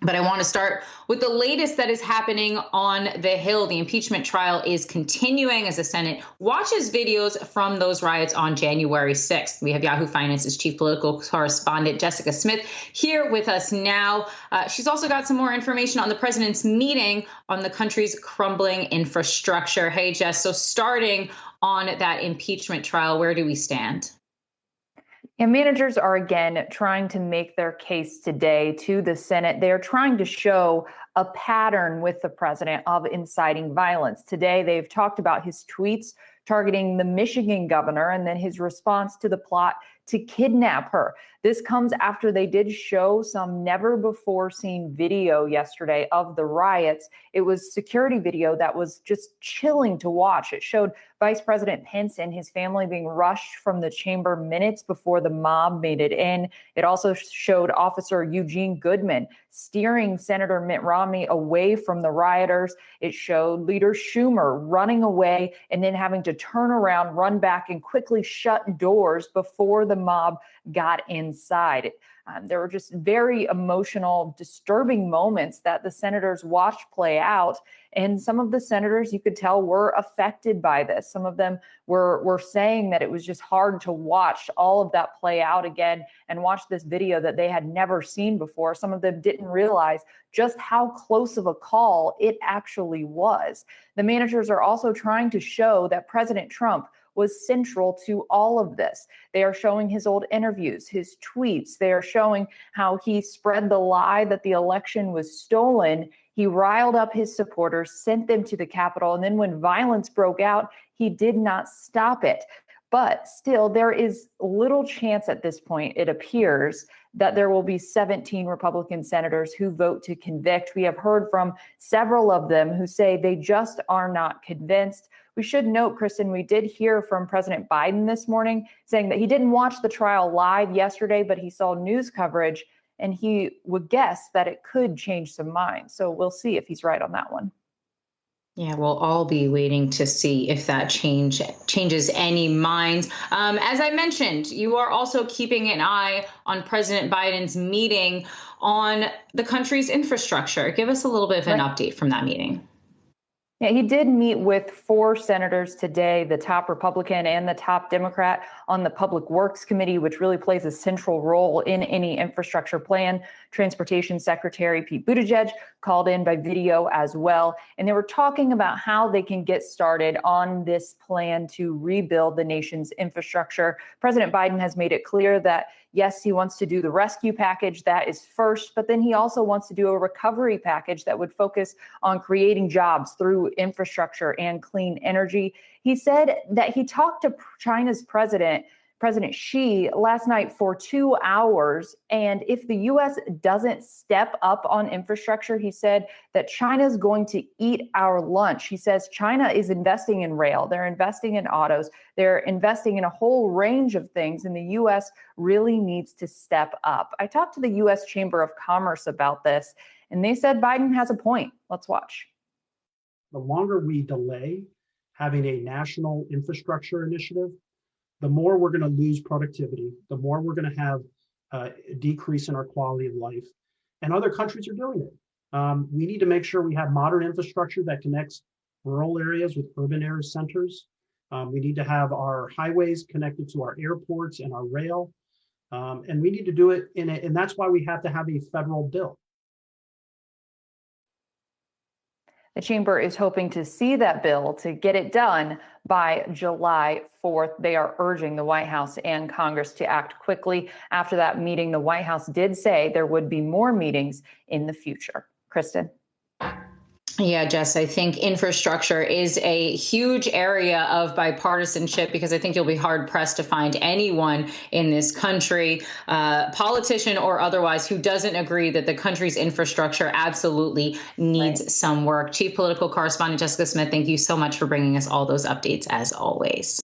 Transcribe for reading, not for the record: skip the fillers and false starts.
But I want to start with the latest that is happening on the Hill. The impeachment trial is continuing as the Senate watches videos from those riots on January 6th. We have Yahoo Finance's chief political correspondent, Jessica Smith, here with us now. She's also got some more information on the president's meeting on the country's crumbling infrastructure. Hey, Jess, so starting on that impeachment trial, where do we stand? And managers are again trying to make their case today to the Senate. They are trying to show a pattern with the president of inciting violence. Today, they've talked about his tweets targeting the Michigan governor and then his response to the plot to kidnap her. This comes after they did show some never before seen video yesterday of the riots. It was security video that was just chilling to watch. It showed Vice President Pence and his family being rushed from the chamber minutes before the mob made it in. It also showed Officer Eugene Goodman steering Senator Mitt Romney away from the rioters. It showed Leader Schumer running away and then having to turn around, run back, and quickly shut doors before the mob got inside. There were just very emotional, disturbing moments that the senators watched play out. And some of the senators, you could tell, were affected by this. Some of them were saying that it was just hard to watch all of that play out again and watch this video that they had never seen before. Some of them didn't realize just how close of a call it actually was. The managers are also trying to show that President Trump was central to all of this. They are showing his old interviews, his tweets. They are showing how he spread the lie that the election was stolen. He riled up his supporters, sent them to the Capitol, and then when violence broke out, he did not stop it. But still, there is little chance at this point, it appears, that there will be 17 Republican senators who vote to convict. We have heard from several of them who say they just are not convinced. We should note, Kristin, we did hear from President Biden this morning saying that he didn't watch the trial live yesterday, but he saw news coverage and he would guess that it could change some minds. So we'll see if he's right on that one. Yeah, we'll all be waiting to see if that changes any minds. As I mentioned, you are also keeping an eye on President Biden's meeting on the country's infrastructure. Give us a little bit of an update from that meeting. Yeah, he did meet with 4 senators today, the top Republican and the top Democrat on the Public Works Committee, which really plays a central role in any infrastructure plan. Transportation Secretary Pete Buttigieg called in by video as well. And they were talking about how they can get started on this plan to rebuild the nation's infrastructure. President Biden has made it clear that, yes, he wants to do the rescue package. That is first. But then he also wants to do a recovery package that would focus on creating jobs through infrastructure and clean energy. He said that he talked to China's President Xi last night for 2 hours. And if the U.S. doesn't step up on infrastructure, he said that China's going to eat our lunch. He says China is investing in rail. They're investing in autos. They're investing in a whole range of things. And the U.S. really needs to step up. I talked to the U.S. Chamber of Commerce about this, and they said Biden has a point. Let's watch. The longer we delay having a national infrastructure initiative, the more we're going to lose productivity, the more we're going to have a decrease in our quality of life. And other countries are doing it. We need to make sure we have modern infrastructure that connects rural areas with urban area centers. We need to have our highways connected to our airports and our rail. And we need to do it and that's why we have to have a federal bill. The chamber is hoping to see that bill to get it done by July 4th. They are urging the White House and Congress to act quickly. After that meeting, the White House did say there would be more meetings in the future. Kristin. Yeah, Jess, I think infrastructure is a huge area of bipartisanship because I think you'll be hard pressed to find anyone in this country, politician or otherwise, who doesn't agree that the country's infrastructure absolutely needs some work. Chief Political Correspondent Jessica Smith, thank you so much for bringing us all those updates as always.